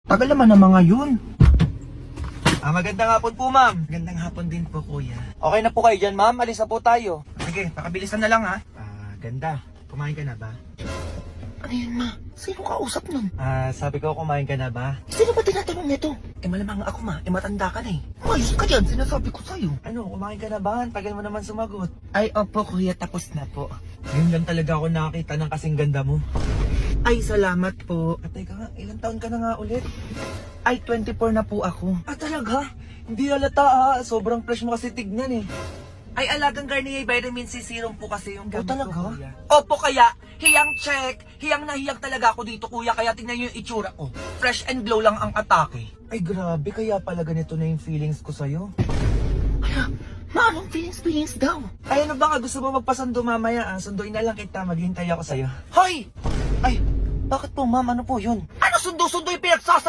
Tagal naman ng mga yun. Magandang hapon po, ma'am. Magandang hapon din po, kuya. Okay na po kayo dyan, ma'am. Alis na po tayo. Sige, pakabilisan na lang ha. Ganda. Kumain ka na ba? Ano yun, ma? Sino kausap nun? Sabi ko, kumain ka na ba? Sino ba tinatanong nito? Malamang ako, ma. Matanda ka na eh. Malis ka dyan, sinasabi ko sa'yo. Ano, kumain ka na ba? Ang tagal mo naman sumagot. Ay, opo, kuya. Tapos na po. Ngayon lang talaga ako nakakita ng kasing ganda mo. Ay, salamat po. Teka nga, ilang taon ka na nga ulit? Ay, 24 na po ako. Talaga? Hindi halata Sobrang fresh mo kasi tignan eh. Ay, alagang Garnier Vitamin C Serum po kasi yung gamit talaga? ko, kuya. Opo kaya, hiyang check, hiyang na hiyang talaga ako dito kuya, kaya tingnan niyo yung itsura ko. Fresh and glow lang ang atake. Ay grabe, kaya pala ganito na yung feelings ko sa'yo. Ma, anong feelings daw? Ay ano ba ka, gusto mo magpasundo mamaya? Sunduin na lang kita, maghihintay ako sa'yo. Hoy! Ay, bakit po ma'am? Ano po yun? Ano sundo-sundo yung pinagsasabi